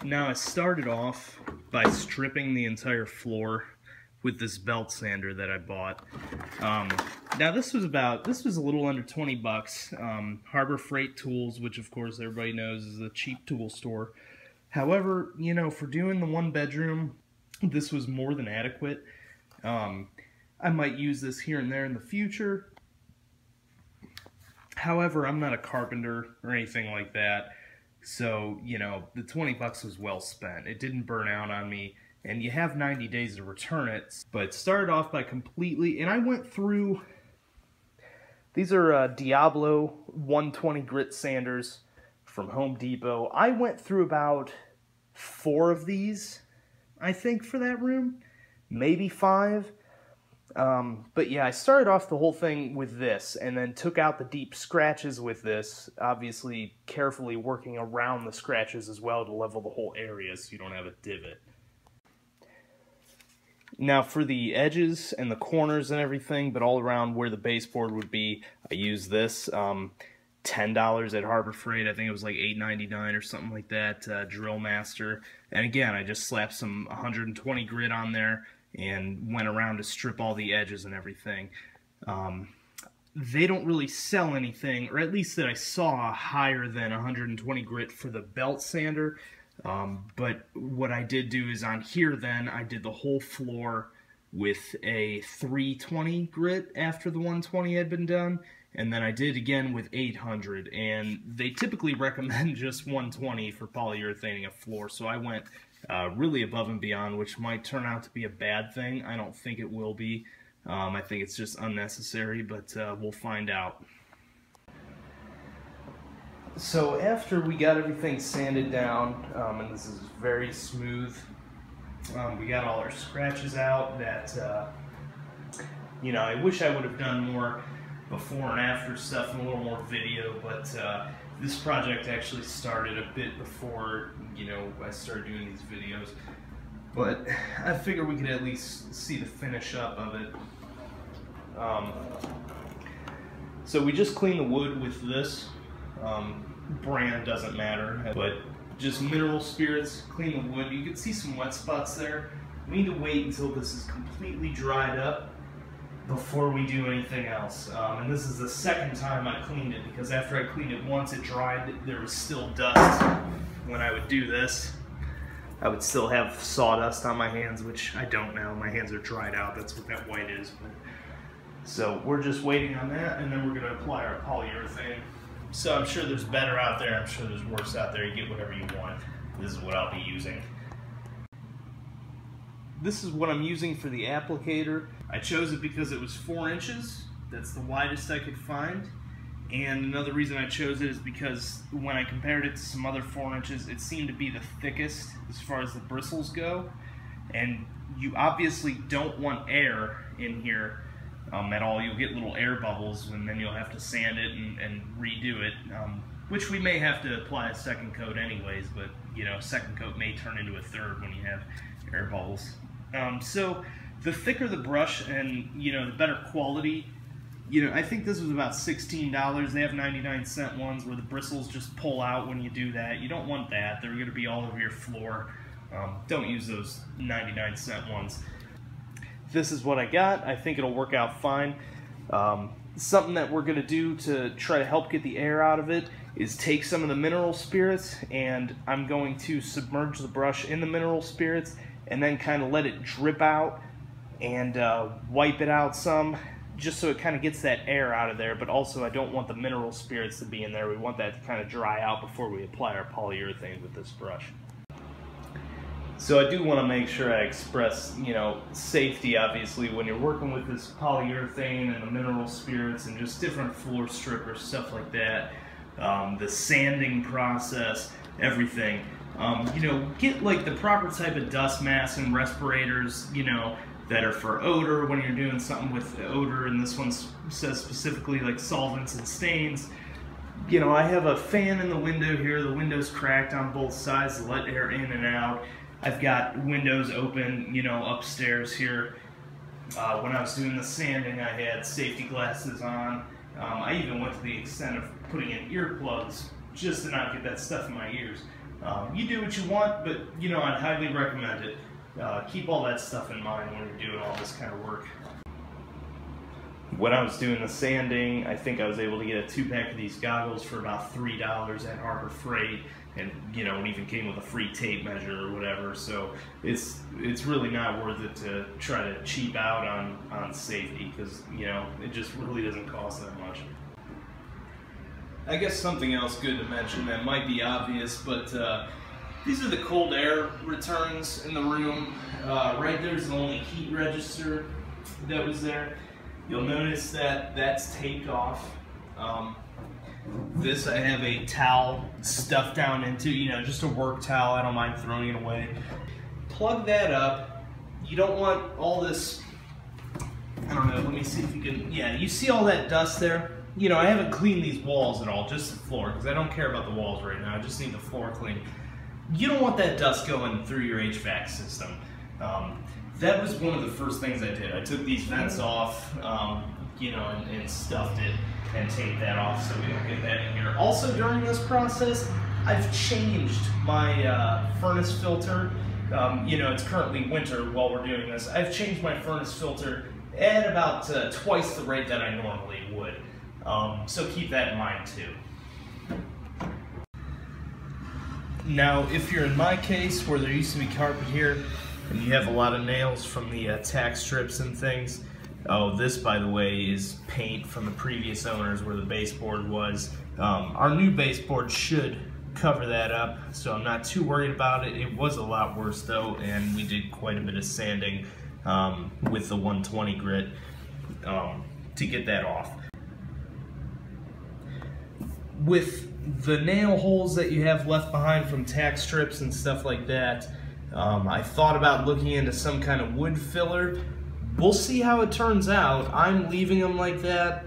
Now I started off by stripping the entire floor with this belt sander that I bought. Now this was a little under 20 bucks. Harbor Freight Tools, which of course everybody knows is a cheap tool store. However, you know, for doing the one bedroom, this was more than adequate. I might use this here and there in the future. However, I'm not a carpenter or anything like that. So, you know, the 20 bucks was well spent. It didn't burn out on me, and you have 90 days to return it. But it started off by completely, and I went through, these are Diablo 120 grit sanders from Home Depot. I went through about 4 of these, I think, for that room, maybe 5. But yeah, I started off the whole thing with this and then took out the deep scratches with this, obviously carefully working around the scratches as well to level the whole area so you don't have a divot. Now for the edges and the corners and everything, but all around where the baseboard would be, I used this $10 at Harbor Freight. I think it was like $8.99 or something like that, Drill Master. And again, I just slapped some 120 grit on there and went around to strip all the edges and everything. They don't really sell anything, or at least that I saw, higher than 120 grit for the belt sander. But what I did do is on here then, I did the whole floor with a 320 grit after the 120 had been done, and then I did again with 800, and they typically recommend just 120 for polyurethaning a floor, so I went really above and beyond, which might turn out to be a bad thing. I don't think it will be. I think it's just unnecessary, but we'll find out. So after we got everything sanded down, and this is very smooth, we got all our scratches out that, you know, I wish I would have done more before and after stuff and a little more video, but this project actually started a bit before, you know, I started doing these videos. But I figured we could at least see the finish up of it. So we just cleaned the wood with this. Brand doesn't matter, but just mineral spirits, clean the wood. You can see some wet spots there. We need to wait until this is completely dried up before we do anything else. And this is the second time I cleaned it, because after I cleaned it once, it dried, there was still dust. When I would do this, I would still have sawdust on my hands, which I don't now. My hands are dried out. That's what that white is. But, so we're just waiting on that, and then we're going to apply our polyurethane. So I'm sure there's better out there. I'm sure there's worse out there. You get whatever you want. This is what I'll be using. This is what I'm using for the applicator. I chose it because it was 4 inches. That's the widest I could find. And another reason I chose it is because when I compared it to some other 4 inches, it seemed to be the thickest as far as the bristles go. And you obviously don't want air in here at all. You'll get little air bubbles, and then you'll have to sand it and redo it, which we may have to apply a second coat anyways, but you know, second coat may turn into a third when you have air bubbles. So the thicker the brush and, you know, the better quality, you know, I think this was about $16. They have 99-cent ones where the bristles just pull out when you do that. You don't want that. They're going to be all over your floor. Don't use those 99-cent ones. This is what I got. I think it'll work out fine. Something that we're going to do to try to help get the air out of it is take some of the mineral spirits, and I'm going to submerge the brush in the mineral spirits and then kind of let it drip out and wipe it out some, just so it kind of gets that air out of there. But also I don't want the mineral spirits to be in there. We want that to kind of dry out before we apply our polyurethane with this brush. So I do want to make sure I express, you know, safety obviously when you're working with this polyurethane and the mineral spirits and just different floor strippers, stuff like that. The sanding process, everything. You know, get like the proper type of dust mask and respirators, you know, that are for odor when you're doing something with odor, and this one says specifically like solvents and stains. You know, I have a fan in the window here. The window's cracked on both sides to let air in and out. I've got windows open, you know, upstairs here. When I was doing the sanding, I had safety glasses on. I even went to the extent of putting in earplugs just to not get that stuff in my ears. You do what you want, but you know, I'd highly recommend it. Keep all that stuff in mind when you're doing all this kind of work. When I was doing the sanding, I think I was able to get a 2-pack of these goggles for about $3 at Harbor Freight, and you know, it even came with a free tape measure or whatever. So it's really not worth it to try to cheap out on safety, because you know, it just really doesn't cost that much. I guess something else good to mention that might be obvious, but these are the cold air returns in the room. Right there's the only heat register that was there. You'll notice that that's taped off. This I have a towel stuffed down into, you know, just a work towel. I don't mind throwing it away. Plug that up. You don't want all this, I don't know, let me see if you can, yeah, you see all that dust there? You know, I haven't cleaned these walls at all, just the floor, because I don't care about the walls right now. I just need the floor cleaned. You don't want that dust going through your HVAC system. That was one of the first things I did. I took these vents off, you know, and stuffed it and taped that off so we don't get that in here. Also, during this process, I've changed my furnace filter. You know, it's currently winter while we're doing this. I've changed my furnace filter at about twice the rate that I normally would. So keep that in mind too. Now, if you're in my case where there used to be carpet here, and you have a lot of nails from the tack strips and things. Oh, this, by the way, is paint from the previous owners where the baseboard was. Our new baseboard should cover that up, so I'm not too worried about it. It was a lot worse though, and we did quite a bit of sanding with the 120 grit to get that off. With the nail holes that you have left behind from tack strips and stuff like that, I thought about looking into some kind of wood filler. We'll see how it turns out. I'm leaving them like that.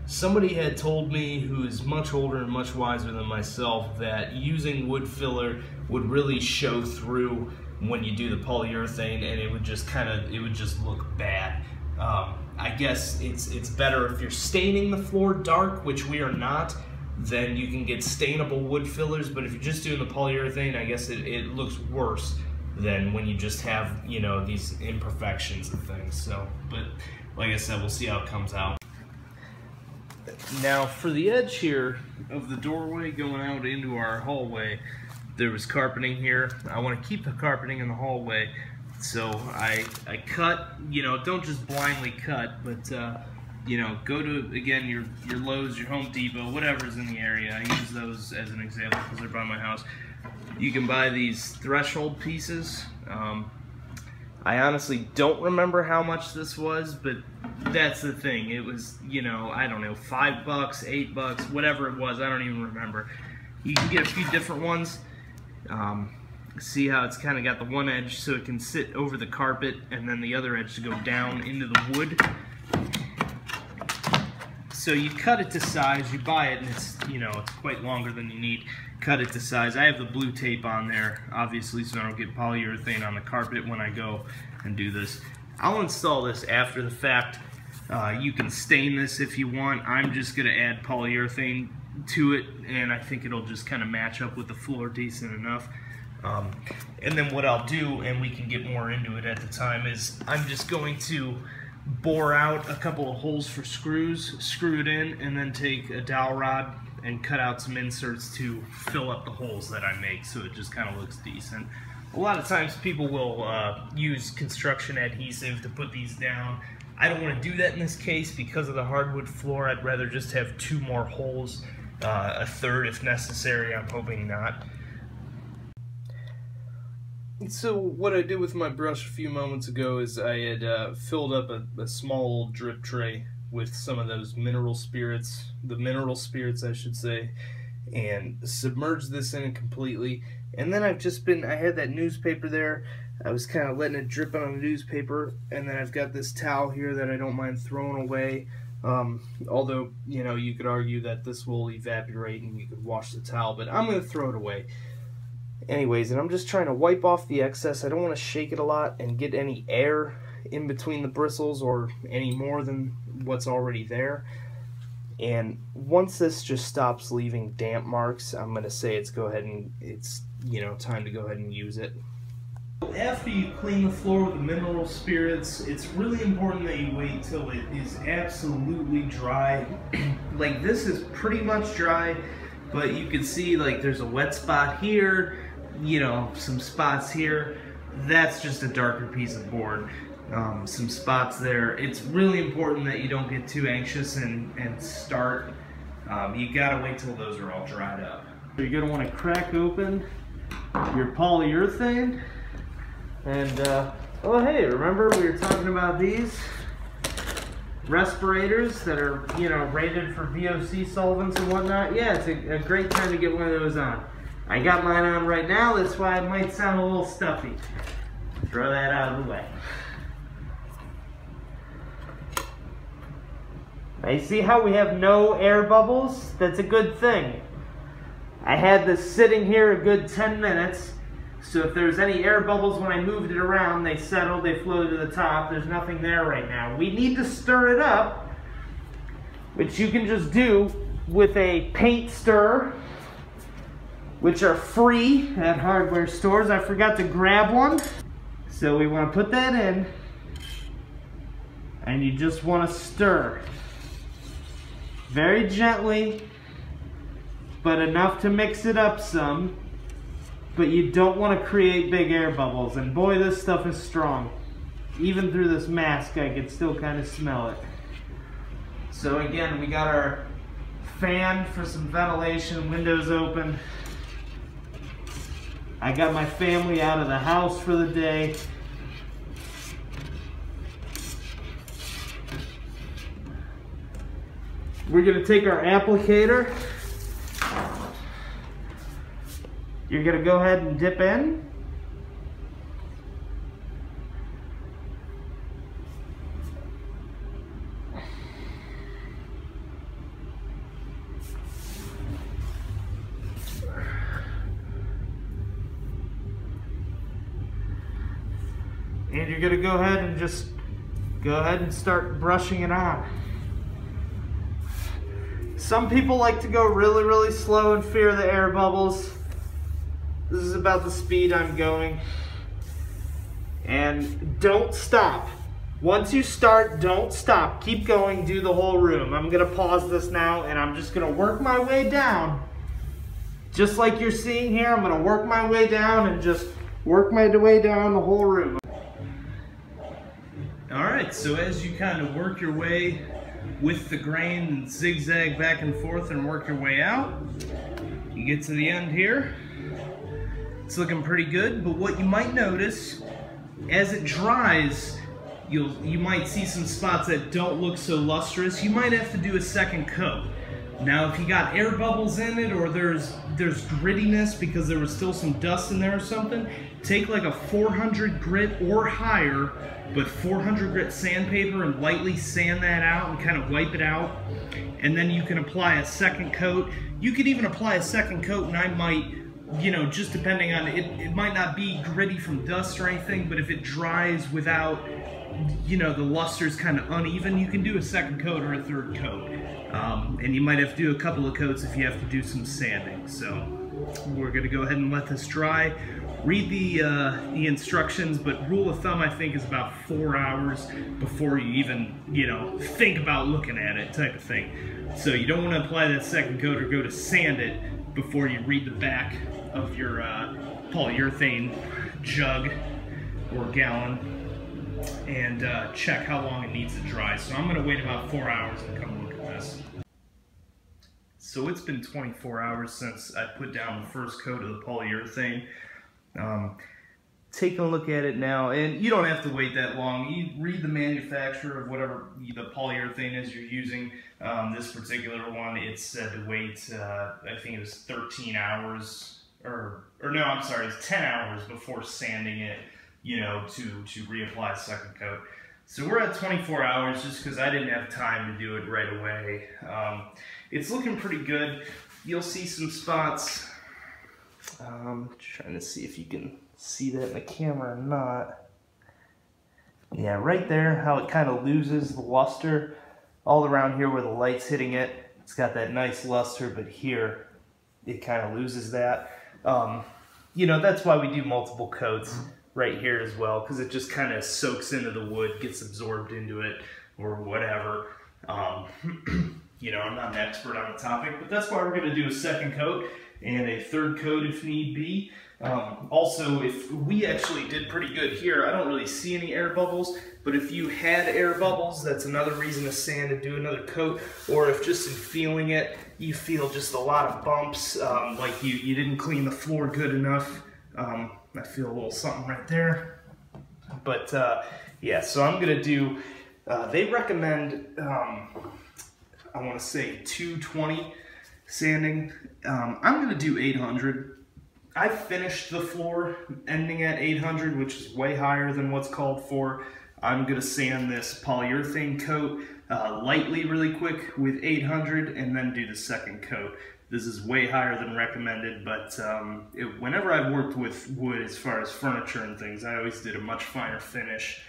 Somebody had told me, who is much older and much wiser than myself, that using wood filler would really show through when you do the polyurethane, and it would just look bad. I guess it's better if you're staining the floor dark, which we are not, then you can get stainable wood fillers. But if you're just doing the polyurethane, I guess it looks worse than when you just have, you know, these imperfections and things. So, but like I said, we'll see how it comes out. Now, for the edge here of the doorway going out into our hallway, there was carpeting here. I want to keep the carpeting in the hallway, so I cut, you know, don't just blindly cut, but you know, go to, again, your Lowe's, your Home Depot, whatever's in the area. I use those as an example because they're by my house. You can buy these threshold pieces. I honestly don't remember how much this was, but that's the thing. It was, you know, I don't know, $5, $8, whatever it was. I don't even remember. You can get a few different ones. See how it's kind of got the one edge so it can sit over the carpet, and then the other edge to go down into the wood. So you cut it to size, you buy it, and it's, you know, it's quite longer than you need. Cut it to size. I have the blue tape on there, obviously, so I don't get polyurethane on the carpet when I go and do this. I'll install this after the fact. You can stain this if you want. I'm just going to add polyurethane to it, and I think it'll just kind of match up with the floor decent enough. And then what I'll do, and we can get more into it at the time, is I'm just going to bore out a couple of holes for screws, screw it in, and then take a dowel rod and cut out some inserts to fill up the holes that I make so it just kind of looks decent. A lot of times people will use construction adhesive to put these down. I don't want to do that in this case because of the hardwood floor. I'd rather just have 2 more holes, a third if necessary. I'm hoping not. So what I did with my brush a few moments ago is I had filled up a small drip tray with some of those mineral spirits, the mineral spirits I should say, and submerged this in it completely. And then I had that newspaper there. I was kind of letting it drip on the newspaper, and then I've got this towel here that I don't mind throwing away. Although, you know, you could argue that this will evaporate and you could wash the towel, but I'm going to throw it away. Anyways, and I'm just trying to wipe off the excess. I don't want to shake it a lot and get any air in between the bristles or any more than what's already there. And once this just stops leaving damp marks, I'm going to say it's time to go ahead and use it. After you clean the floor with the mineral spirits, it's really important that you wait till it is absolutely dry. Like, this is pretty much dry, but you can see like there's a wet spot here, some spots here. That's just a darker piece of board. Some spots there. It's really important that you don't get too anxious and start. You gotta wait till those are all dried up. So you're gonna want to crack open your polyurethane. And, oh hey, remember we were talking about these respirators that are, rated for VOC solvents and whatnot? Yeah, it's a great time to get one of those on. I got mine on right now, that's why it might sound a little stuffy. Throw that out of the way. Now you see how we have no air bubbles? That's a good thing. I had this sitting here a good 10 minutes. So if there's any air bubbles when I moved it around, they settled, they floated to the top. There's nothing there right now. We need to stir it up, which you can just do with a paint stirrer, which are free at hardware stores. I forgot to grab one. So we want to put that in, and you just want to stir. Very gently, but enough to mix it up some. But you don't want to create big air bubbles. And boy, this stuff is strong. Even through this mask, I can still kind of smell it. So again, we got our fan for some ventilation, windows open. I got my family out of the house for the day. We're going to take our applicator. You're going to go ahead and dip in. And you're going to go ahead and start brushing it on. Some people like to go really, really slow and fear the air bubbles. This is about the speed I'm going. And don't stop. Once you start, don't stop. Keep going, do the whole room. I'm gonna pause this now and I'm just gonna work my way down. Just like you're seeing here, I'm gonna work my way down and just work my way down the whole room. All right, so as you kind of work your way with the grain and zigzag back and forth and work your way out, you get to the end here. It's looking pretty good, but what you might notice, as it dries, you might see some spots that don't look so lustrous. You might have to do a second coat. Now, if you got air bubbles in it or there's grittiness because there was still some dust in there or something, take like a 400 grit or higher, but 400 grit sandpaper and lightly sand that out and kind of wipe it out. And then you can apply a second coat. You could even apply a second coat and I might, just depending on it, it might not be gritty from dust or anything, but if it dries without, the luster's kind of uneven, you can do a second coat or a third coat. And you might have to do a couple of coats if you have to do some sanding. So we're gonna go ahead and let this dry. Read the instructions, but rule of thumb, I think, is about 4 hours before you even, think about looking at it, type of thing. So you don't want to apply that second coat or go to sand it before you read the back of your polyurethane jug or gallon and check how long it needs to dry. So I'm going to wait about 4 hours and come look at this. So it's been 24 hours since I put down the first coat of the polyurethane. Take a look at it now, and you don't have to wait that long. You read the manufacturer of whatever the polyurethane is you're using. This particular one, it said to wait, I think it was 13 hours, or no, I'm sorry, it's 10 hours before sanding it, to reapply a second coat. So we're at 24 hours just because I didn't have time to do it right away. It's looking pretty good. You'll see some spots. Trying to see if you can see that in the camera or not. Yeah, right there, how it kind of loses the luster. all around here where the light's hitting it, it's got that nice luster, but here it kind of loses that. You know, that's why we do multiple coats right here as well, because it just kind of soaks into the wood, gets absorbed into it, or whatever. You know, I'm not an expert on the topic, but that's why we're going to do a second coat and a third coat if need be. Also, if we actually did pretty good here, I don't really see any air bubbles, but if you had air bubbles, that's another reason to sand and do another coat. Or if just in feeling it, you feel just a lot of bumps, like you didn't clean the floor good enough. I feel a little something right there. But yeah, so I'm gonna do, they recommend, I wanna say 220 sanding. I'm gonna do 800. I finished the floor ending at 800, which is way higher than what's called for. I'm gonna sand this polyurethane coat lightly really quick with 800 and then do the second coat. This is way higher than recommended, but whenever I've worked with wood as far as furniture and things, I always did a much finer finish.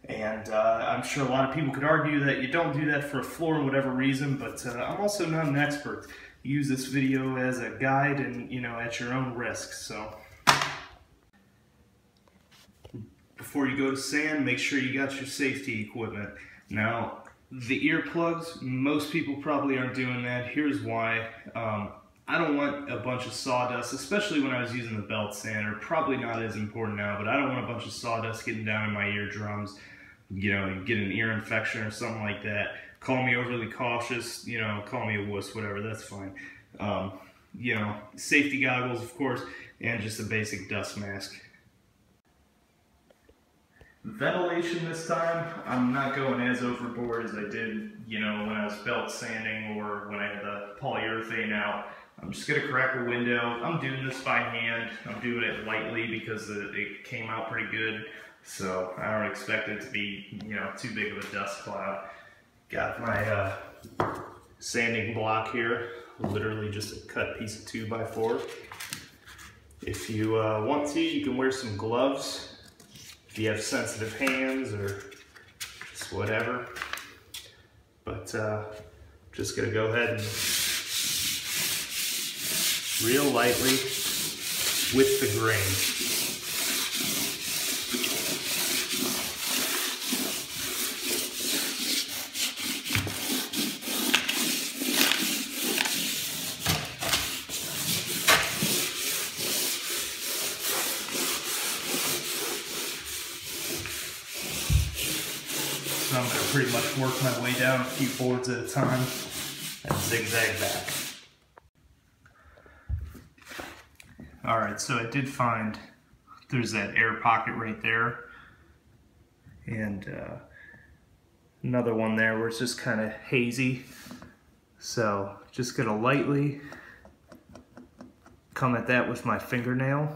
And I'm sure a lot of people could argue that you don't do that for a floor for whatever reason, but I'm also not an expert. Use this video as a guide and, you know, at your own risk. So before you go to sand, make sure you got your safety equipment. Now, the earplugs, most people probably aren't doing that. Here's why. I don't want a bunch of sawdust, especially when I was using the belt sander. Probably not as important now, but I don't want a bunch of sawdust getting down in my eardrums. You know, get an ear infection or something like that. Call me overly cautious, you know, call me a wuss, whatever, that's fine. You know, safety goggles, of course, and just a basic dust mask. Ventilation this time, I'm not going as overboard as I did, you know, when I was belt sanding or when I had the polyurethane out. I'm just gonna crack a window. I'm doing this by hand. I'm doing it lightly because it came out pretty good. So I don't expect it to be, you know, too big of a dust cloud. Got my sanding block here, literally just a cut piece of 2x4. If you want to, you can wear some gloves if you have sensitive hands or just whatever. But just gonna go ahead and real lightly with the grain. So I'm going to pretty much work my way down a few boards at a time and zigzag back. Alright, so I did find there's that air pocket right there, and another one there where it's just kind of hazy. So just going to lightly come at that with my fingernail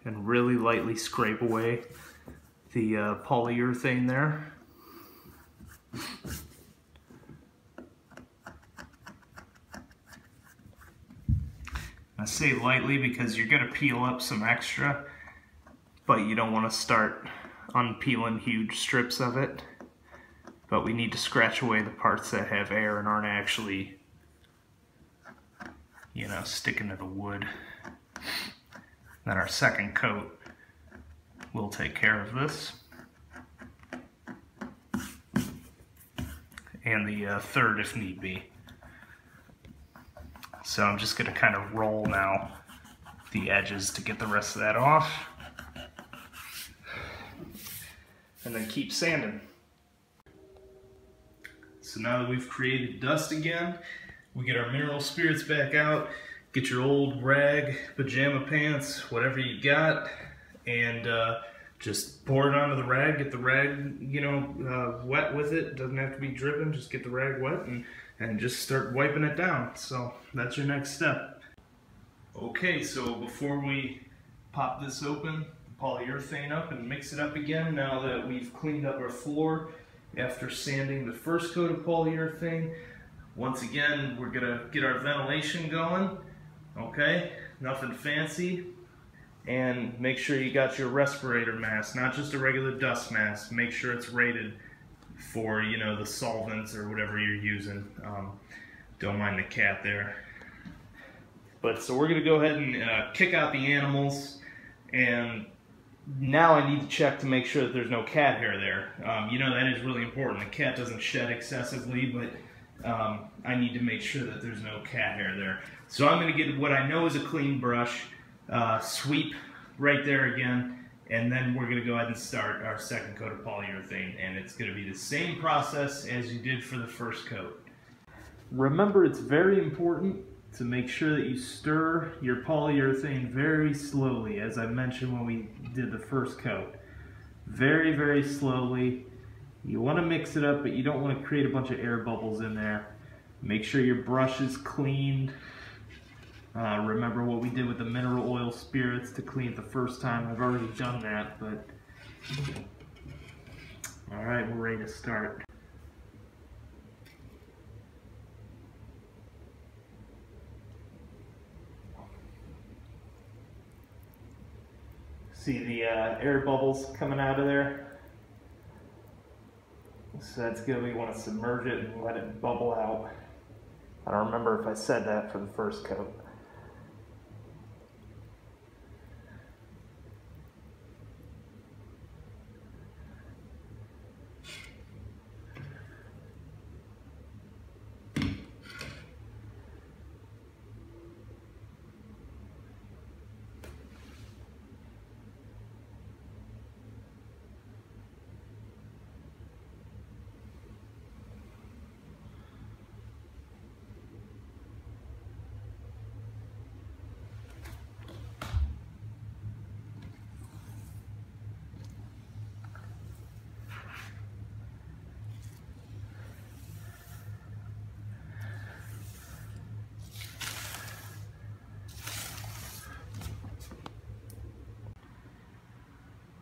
and really lightly scrape away the polyurethane there. I say lightly because you're going to peel up some extra, but you don't want to start unpeeling huge strips of it. But we need to scratch away the parts that have air and aren't actually, you know, sticking to the wood. Then our second coat will take care of this. And the third if need be. So I'm just going to kind of roll now the edges to get the rest of that off. And then keep sanding. So now that we've created dust again, we get our mineral spirits back out, get your old rag, pajama pants, whatever you got, and just pour it onto the rag, get the rag, you know, wet with it. Doesn't have to be dripping, just get the rag wet and just start wiping it down. So that's your next step. Okay, so before we pop this open, polyurethane up and mix it up again, now that we've cleaned up our floor after sanding the first coat of polyurethane, once again, we're gonna get our ventilation going, okay? Nothing fancy. And make sure you got your respirator mask, not just a regular dust mask. Make sure it's rated for, you know, the solvents or whatever you're using. Don't mind the cat there. But so we're going to go ahead and kick out the animals, and now I need to check to make sure that there's no cat hair there. You know, that is really important. The cat doesn't shed excessively, but I need to make sure that there's no cat hair there. So I'm going to get what I know is a clean brush, sweep right there again, and then we're going to go ahead and start our second coat of polyurethane, and it's going to be the same process as you did for the first coat. Remember, it's very important to make sure that you stir your polyurethane very slowly, as I mentioned when we did the first coat. Very, very slowly. You want to mix it up, but you don't want to create a bunch of air bubbles in there. Make sure your brush is cleaned. Remember what we did with the mineral oil spirits to clean it the first time. I've already done that, but alright, we're ready to start. See the air bubbles coming out of there? So that's good. We want to submerge it and let it bubble out. I don't remember if I said that for the first coat.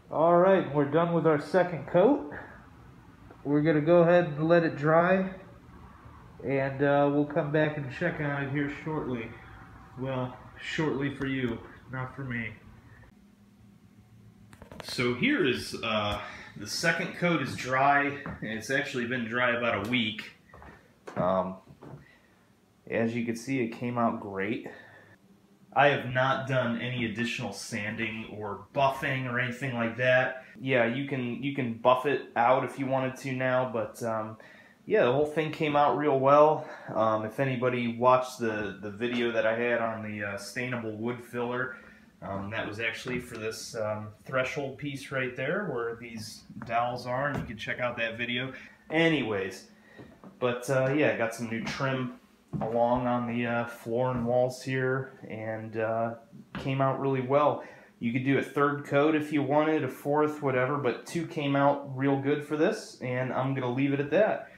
Alright, we're done with our second coat. We're going to go ahead and let it dry, and we'll come back and check on it here shortly. Well, shortly for you, not for me. So here is, the second coat is dry. It's actually been dry about a week. As you can see, it came out great. I have not done any additional sanding or buffing or anything like that. Yeah, you can buff it out if you wanted to now, but yeah, the whole thing came out real well. If anybody watched the video that I had on the stainable wood filler, that was actually for this threshold piece right there where these dowels are, and you can check out that video. Anyways, but yeah, I got some new trim along on the floor and walls here, and came out really well. You could do a third coat if you wanted, a fourth, whatever, but two came out real good for this, and I'm going to leave it at that.